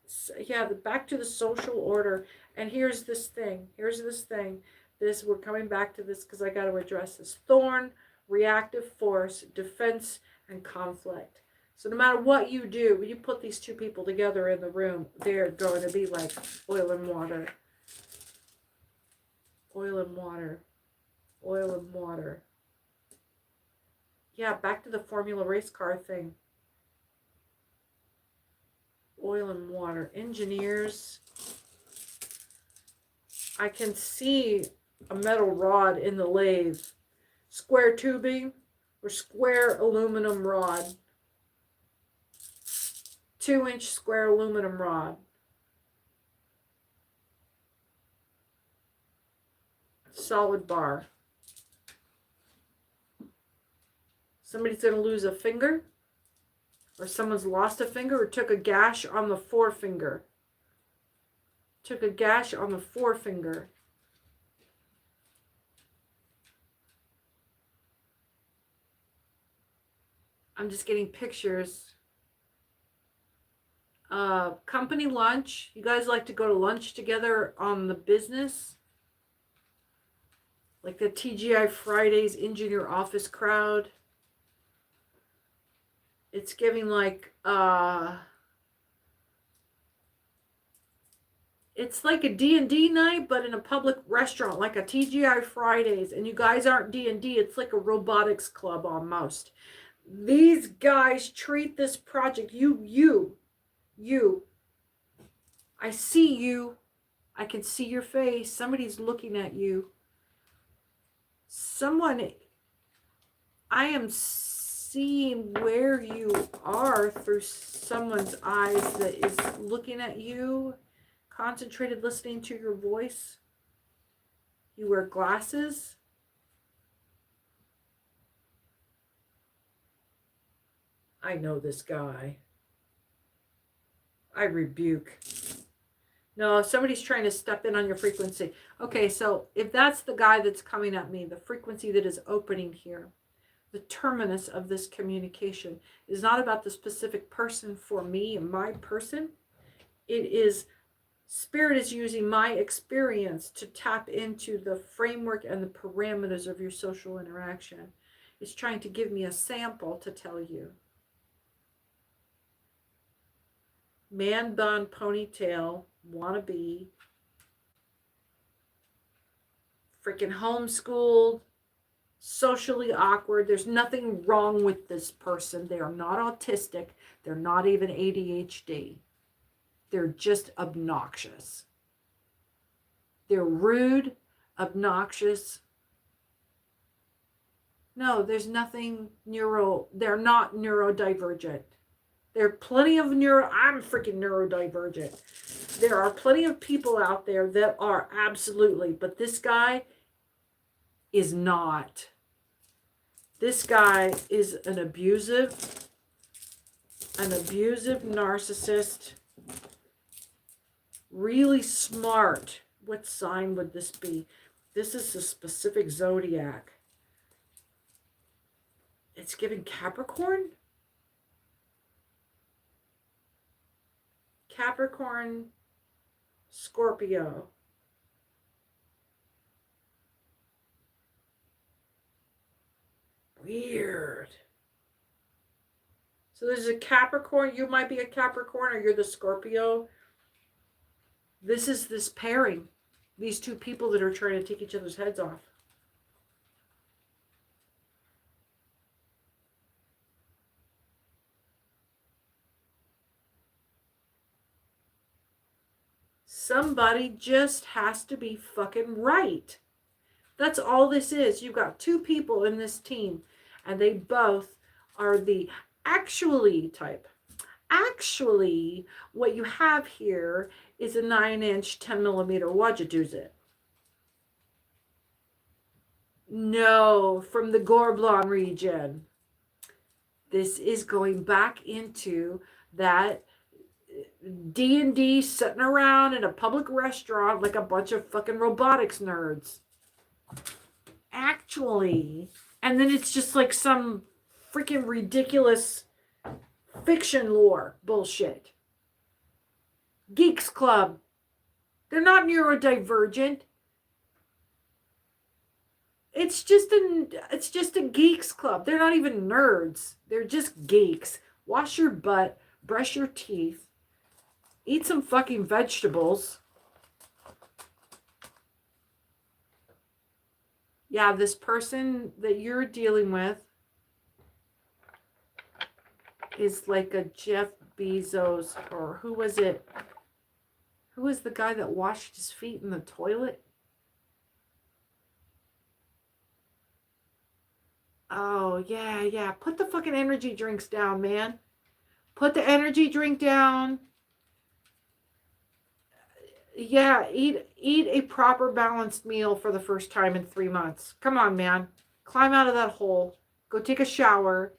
So, yeah, back to the social order. And here's this thing. We're coming back to this because I got to address this. Thorn, reactive force, defense, and conflict. So no matter what you do, when you put these two people together in the room, they're going to be like oil and water. Oil and water. Oil and water. Yeah, back to the Formula race car thing. Oil and water. Engineers. I can see a metal rod in the lathe. Square tubing or square aluminum rod. 2-inch square aluminum rod. Solid bar. Somebody's going to lose a finger, or someone's lost a finger, or took a gash on the forefinger. Took a gash on the forefinger. I'm just getting pictures. Company lunch. You guys like to go to lunch together on the business? Like the TGI Fridays engineer office crowd. It's giving like it's like a D&D night, but in a public restaurant, like a TGI Fridays. And you guys aren't D&D, it's like a robotics club almost. These guys treat this project, you. I see you. I can see your face. Somebody's looking at you. Someone, I am seeing where you are through someone's eyes that is looking at you, concentrated listening to your voice. You wear glasses. I know this guy. I rebuke. No, somebody's trying to step in on your frequency. Okay, so if that's the guy that's coming at me, the frequency that is opening here, the terminus of this communication is not about the specific person for me and my person. It is Spirit is using my experience to tap into the framework and the parameters of your social interaction. It's trying to give me a sample to tell you. Man bun, ponytail, wannabe, freaking homeschooled, socially awkward. There's nothing wrong with this person. They are not autistic. They're not even ADHD. They're just obnoxious. They're rude, obnoxious. No, there's nothing they're not neurodivergent. There are plenty of I'm freaking neurodivergent. There are plenty of people out there that are absolutely, but this guy is not. This guy is an abusive narcissist. Really smart. What sign would this be? This is a specific zodiac. It's giving Capricorn? Capricorn, Scorpio. Weird. So there's a Capricorn. You might be a Capricorn or you're the Scorpio. This is this pairing. These two people that are trying to take each other's heads off. Somebody just has to be fucking right. That's all this is. You've got two people in this team, and they both are the actually type. Actually, what you have here is a 9-inch, 10mm Wajaduzit. No, from the Gorblon region. This is going back into that D&D sitting around in a public restaurant like a bunch of fucking robotics nerds. Actually. And then it's just like some freaking ridiculous fiction lore bullshit. Geeks Club. They're not neurodivergent. It's just a geeks club. They're not even nerds. They're just geeks. Wash your butt, brush your teeth, eat some fucking vegetables. Yeah, this person that you're dealing with is like a Jeff Bezos, or who was it? Who was the guy that washed his feet in the toilet? Oh, yeah. Put the fucking energy drinks down, man. Put the energy drink down. Yeah, eat a proper balanced meal for the first time in 3 months. Come on, man. Climb out of that hole. Go take a shower.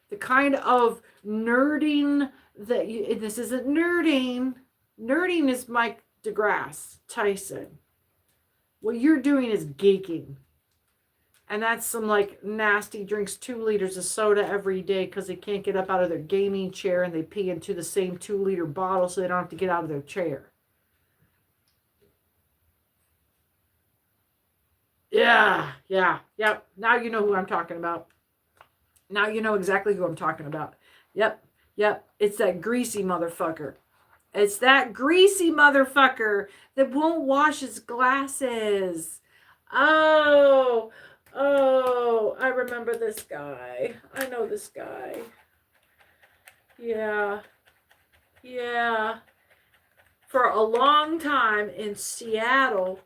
The kind of nerding that this isn't nerding. Nerding is Mike DeGrasse Tyson. What you're doing is geeking. And that's some like nasty drinks 2 liters of soda every day because they can't get up out of their gaming chair and they pee into the same 2-liter bottle so they don't have to get out of their chair. Yeah. Yep. Now you know who I'm talking about. Now you know exactly who I'm talking about. Yep. It's that greasy motherfucker. It's that greasy motherfucker that won't wash his glasses. Oh, I remember this guy. I know this guy. Yeah. For a long time in Seattle,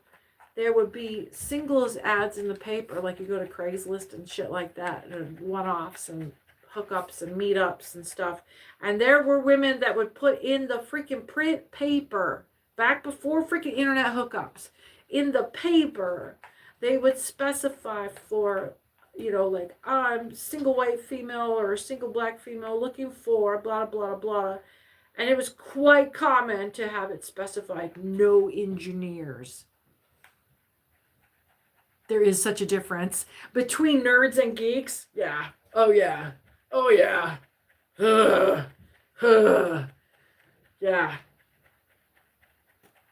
there would be singles ads in the paper, like you go to Craigslist and shit like that, and one-offs and hookups and meetups and stuff. And there were women that would put in the freaking print paper, back before freaking internet hookups, in the paper, they would specify for, like, I'm single white female or single black female looking for blah, blah, blah. And it was quite common to have it specified, no engineers. There is such a difference between nerds and geeks. Yeah. Oh, yeah. Yeah.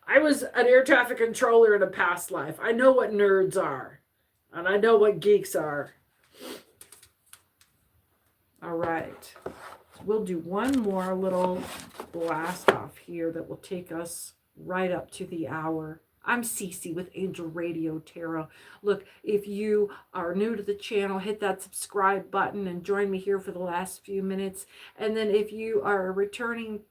I was an air traffic controller in a past life. I know what nerds are. And I know what geeks are. All right. We'll do one more little blast off here that will take us right up to the hour. I'm Cece with Angel Radio Tarot. Look, if you are new to the channel, hit that subscribe button and join me here for the last few minutes. And then if you are a returning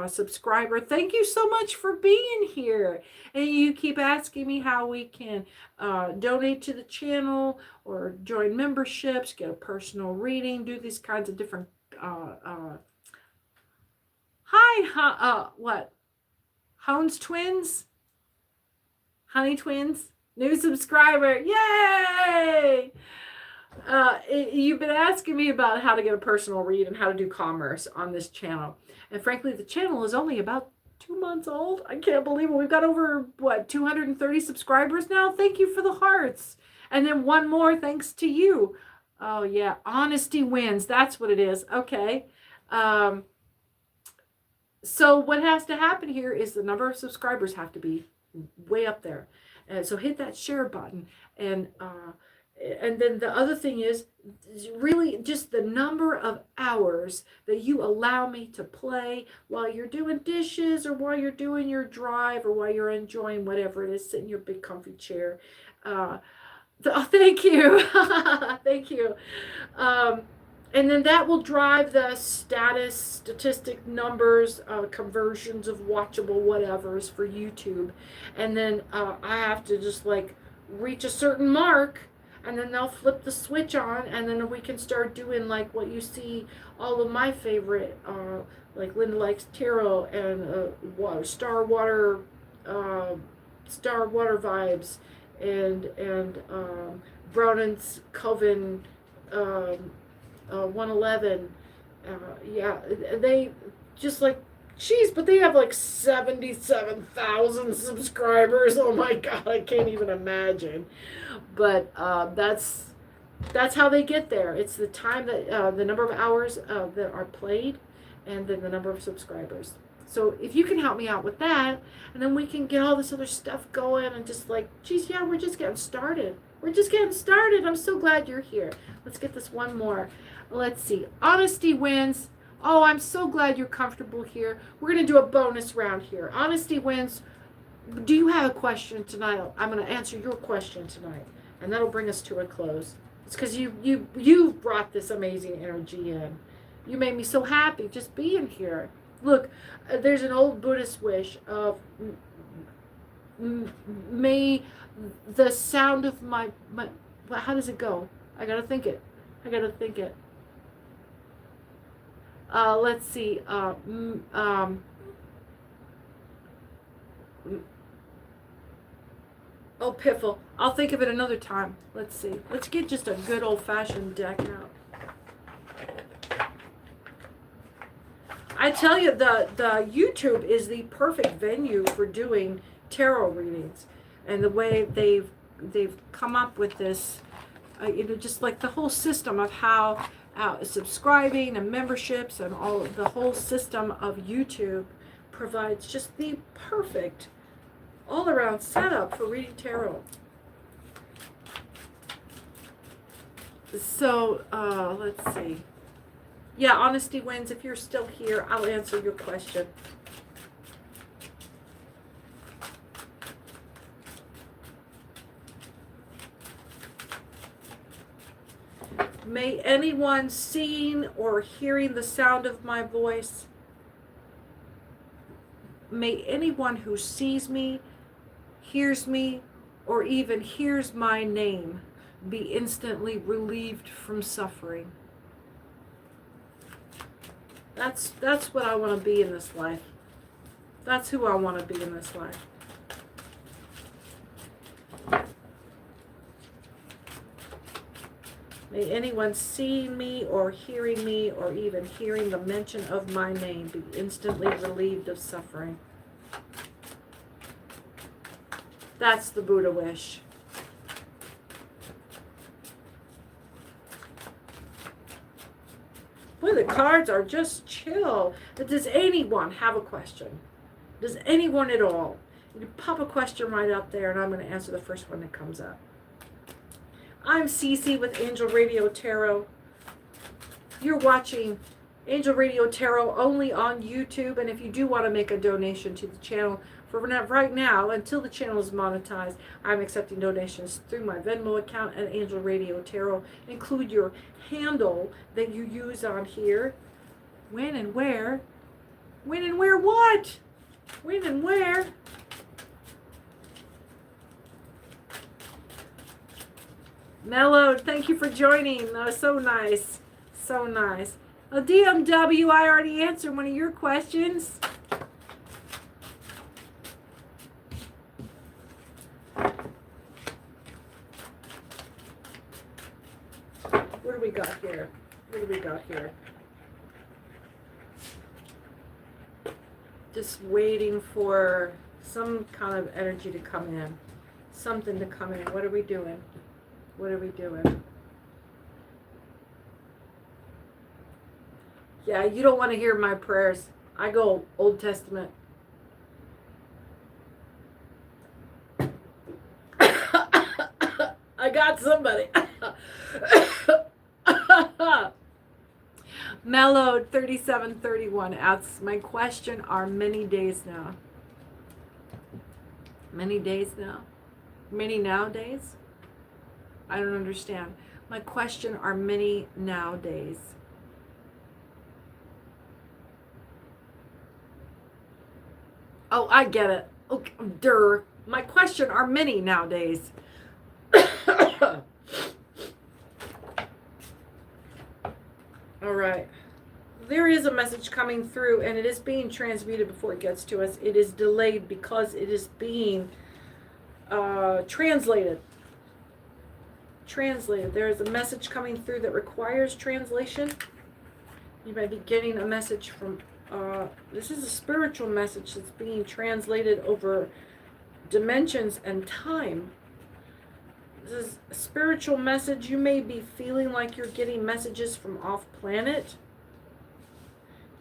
subscriber, thank you so much for being here. And you keep asking me how we can donate to the channel or join memberships, get a personal reading, do these kinds of different what? Hones Twins? Honey Twins? New subscriber. Yay! You've been asking me about how to get a personal read and how to do commerce on this channel. And frankly, the channel is only about 2 months old. I can't believe it. We've got over, 230 subscribers now? Thank you for the hearts. And then one more thanks to you. Oh, yeah. Honesty wins. That's what it is. Okay. So what has to happen here is the number of subscribers have to be way up there. And so hit that share button. And then the other thing is really just the number of hours that you allow me to play while you're doing dishes or while you're doing your drive or while you're enjoying whatever it is, sit in your big comfy chair. Thank you. Thank you. And then that will drive the statistic numbers, conversions of watchable whatevers for YouTube. And then I have to just reach a certain mark, and then they'll flip the switch on, and then we can start doing what you see all of my favorite, like Linda Likes Tarot and Star Water Vibes and Brownan's Coven 111. They just geez, but they have 77,000 subscribers. Oh my God, I can't even imagine. But that's how they get there. It's the time that the number of hours that are played, and then the number of subscribers. So if you can help me out with that, and then we can get all this other stuff going, and just geez, yeah, we're just getting started. I'm so glad you're here. Let's get this one more. Let's see. Honesty wins. Oh, I'm so glad you're comfortable here. We're going to do a bonus round here. Honesty wins. Do you have a question tonight? I'm going to answer your question tonight, and that'll bring us to a close. It's because you brought this amazing energy in. You made me so happy just being here. Look, there's an old Buddhist wish of may the sound of my how does it go? I gotta think it. Let's see. Oh, piffle. I'll think of it another time. Let's see. Let's get just a good old-fashioned deck out. I tell you, the YouTube is the perfect venue for doing tarot readings, and the way they've come up with this, just the whole system of how subscribing and memberships and all the whole system of YouTube provides just the perfect all-around setup for reading tarot. So, let's see. Yeah, honesty wins. If you're still here, I'll answer your question. May anyone seeing or hearing the sound of my voice, may anyone who sees me, hears me, or even hears my name be instantly relieved from suffering. That's what I want to be in this life. That's who I want to be in this life. May anyone seeing me or hearing me or even hearing the mention of my name be instantly relieved of suffering. That's the Buddha wish. Boy, the cards are just chill. But does anyone have a question? Does anyone at all? You can pop a question right up there, and I'm going to answer the first one that comes up. I'm Cece with Angel Radio Tarot. You're watching Angel Radio Tarot only on YouTube, and if you do want to make a donation to the channel, for right now, until the channel is monetized, I'm accepting donations through my Venmo account and Angel Radio Tarot. Include your handle that you use on here. When and where? When and where what? When and where? Mellowed, thank you for joining. That was so nice. So nice. Well, DMW, I already answered one of your questions. What do we got here? What do we got here? Just waiting for some kind of energy to come in. Something to come in. What are we doing? What are we doing? Yeah, you don't want to hear my prayers. I go Old Testament. I got somebody. Mellowed 3731 asks, my question are many days now. Many days now? Many nowadays? I don't understand. My question are many nowadays. Oh, I get it. Okay, durr. My question are many nowadays. All right. There is a message coming through, and it is being transmuted before it gets to us. It is delayed because it is being translated. There is a message coming through that requires translation. You might be getting a message from, this is a spiritual message that's being translated over dimensions and time. This is a spiritual message. You may be feeling like you're getting messages from off planet,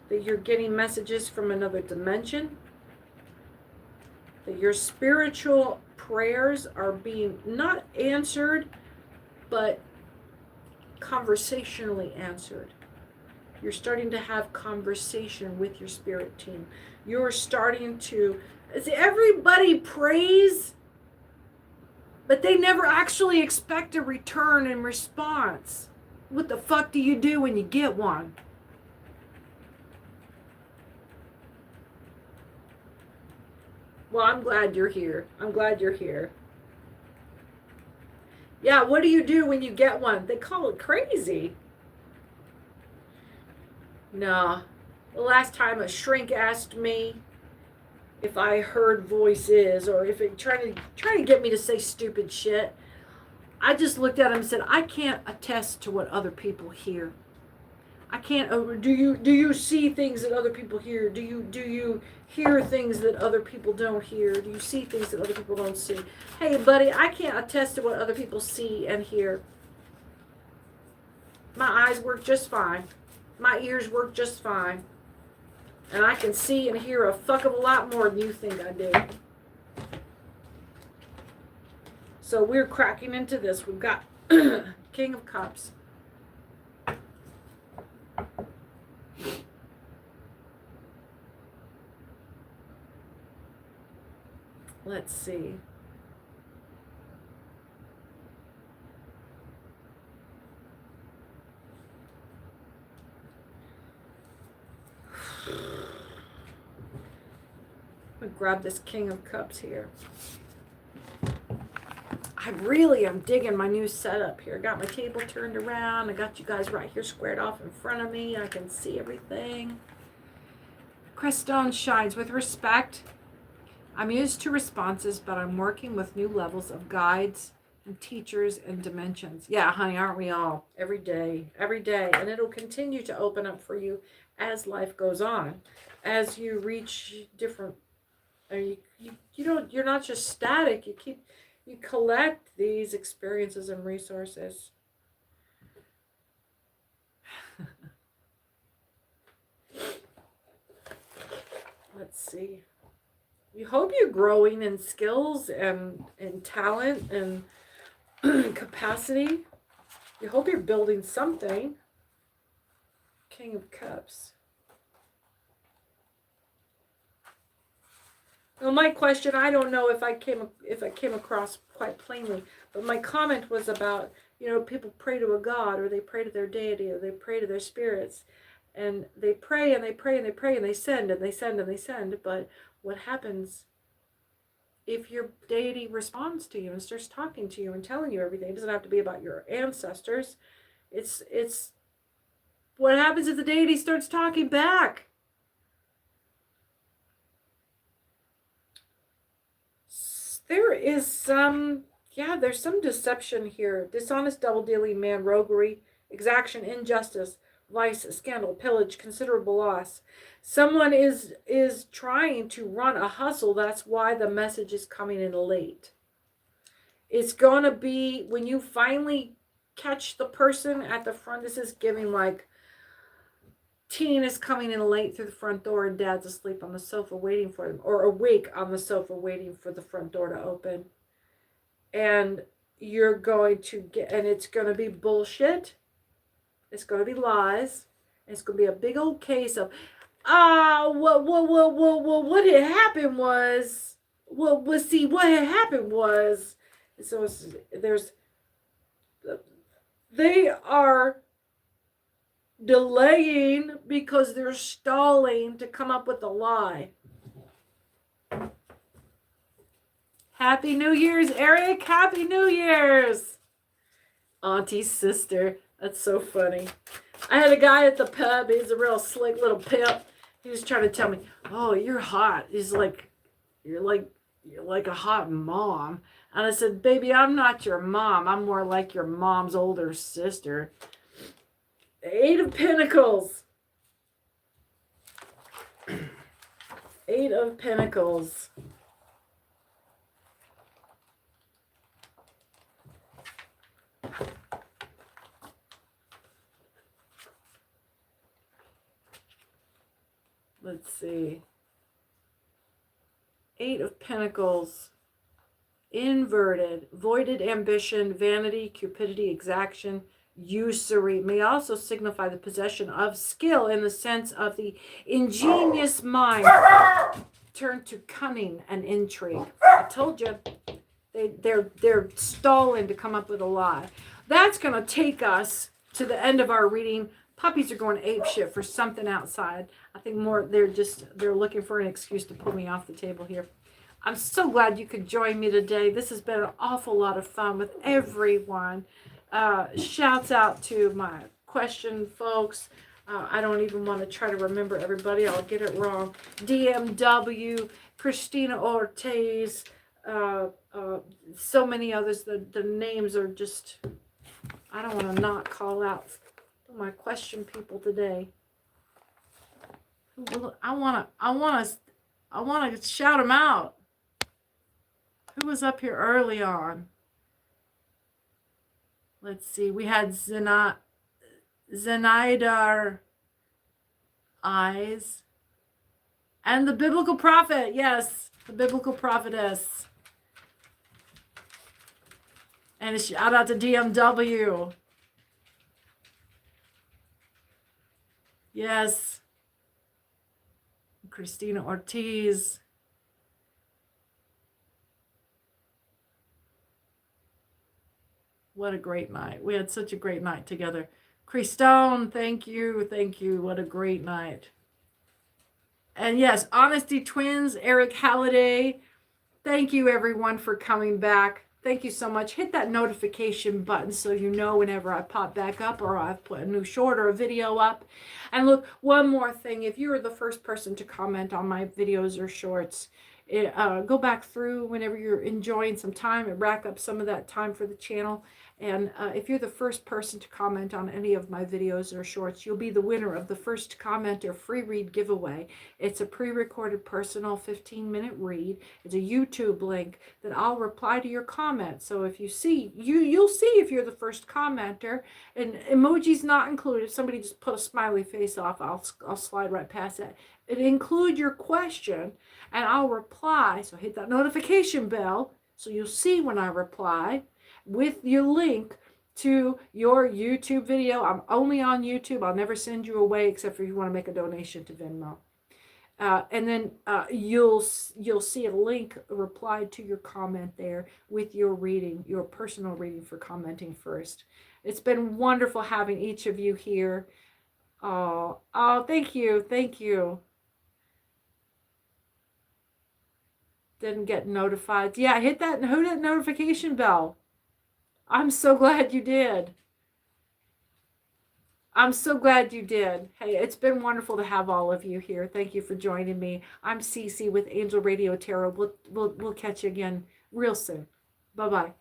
that you're getting messages from another dimension, that your spiritual prayers are being not answered, but conversationally answered. You're starting to have conversation with your spirit team. You're starting to, see, everybody prays, but they never actually expect a return and response. What the fuck do you do when you get one? Well, I'm glad you're here. I'm glad you're here. Yeah, what do you do when you get one? They call it crazy. No. The last time a shrink asked me if I heard voices or if it trying to get me to say stupid shit, I just looked at him and said, I can't attest to what other people hear. I can't. Do you see things that other people hear? Do you hear things that other people don't hear? Do you see things that other people don't see? Hey, buddy, I can't attest to what other people see and hear. My eyes work just fine. My ears work just fine. And I can see and hear a fuck of a lot more than you think I do. So we're cracking into this. We've got King of Cups. Let's see. I'm gonna grab this King of Cups here. I really am digging my new setup here. Got my table turned around. I got you guys right here squared off in front of me. I can see everything. Creststone shines with respect. I'm used to responses, but I'm working with new levels of guides and teachers and dimensions. Yeah, honey, aren't we all? Every day, every day. And it'll continue to open up for you as life goes on. As you reach different, you're not just static. You collect these experiences and resources. Let's see. You hope you're growing in skills and talent and capacity. You hope you're building something. King of Cups. Well, my question, I don't know if I came across quite plainly, but my comment was about, people pray to a god, or they pray to their deity, or they pray to their spirits, and they pray and they pray and they pray and they send and they send and they send. But what happens if your deity responds to you and starts talking to you and telling you everything? It doesn't have to be about your ancestors. It's what happens if the deity starts talking back? There's some deception here. Dishonest, double-dealing man, roguery, exaction, injustice, vice, scandal, pillage, considerable loss. Someone is trying to run a hustle. That's why the message is coming in late. It's going to be when you finally catch the person at the front. This is giving like teen is coming in late through the front door and dad's asleep on the sofa waiting for them, or awake on the sofa waiting for the front door to open. And you're going to get, and it's going to be bullshit. It's going to be lies. It's going to be a big old case of, what had happened was, what had happened was, so they are delaying because they're stalling to come up with a lie. Happy New Year's, Eric. Happy New Year's. Auntie's sister. That's so funny. I had a guy at the pub. He's a real slick little pimp. He was trying to tell me, "Oh, you're hot." He's like, you're like a hot mom. And I said, "Baby, I'm not your mom. I'm more like your mom's older sister." 8 of Pentacles. 8 of Pentacles. Let's see. 8 of Pentacles. Inverted. Voided ambition, vanity, cupidity, exaction, usury. May also signify the possession of skill in the sense of the ingenious mind turned to cunning and intrigue. I told you. They're stalling to come up with a lie. That's going to take us to the end of our reading. Puppies are going apeshit for something outside. I think more they're looking for an excuse to pull me off the table here. I'm so glad you could join me today. This has been an awful lot of fun with everyone. Shouts out to my question folks. I don't even want to try to remember everybody. I'll get it wrong. DMW, Christina Ortiz, so many others. The names are just, I don't want to not call out my question people today. I want to shout them out. Who was up here early on? Let's see. We had Zenaidar Eyes. And the biblical prophet. Yes, the biblical prophetess. And a shout out to DMW. Yes. Christina Ortiz. What a great night. We had such a great night together. Christone, thank you. Thank you. What a great night. And yes, Honesty Twins, Eric Halliday. Thank you, everyone, for coming back. Thank you so much. Hit that notification button so you know whenever I pop back up or I've put a new short or a video up. And look, one more thing. If you are the first person to comment on my videos or shorts, go back through whenever you're enjoying some time and rack up some of that time for the channel. And if you're the first person to comment on any of my videos or shorts, you'll be the winner of the first commenter free read giveaway. It's a pre-recorded personal 15-minute read. It's a YouTube link that I'll reply to your comment. So if you see, you'll see if you're the first commenter, and emojis not included. If somebody just put a smiley face off, I'll slide right past that. It include your question, and I'll reply. So hit that notification bell so you'll see when I reply with your link to your YouTube video. I'm only on YouTube. I'll never send you away except for if you want to make a donation to Venmo. And then you'll see a link replied to your comment there with your reading, your personal reading for commenting first. It's been wonderful having each of you here. Oh, thank you. Thank you. Didn't get notified. Yeah, hit that notification bell. I'm so glad you did. I'm so glad you did. Hey, it's been wonderful to have all of you here. Thank you for joining me. I'm Cece with Angel Radio Tarot. We'll catch you again real soon. Bye-bye.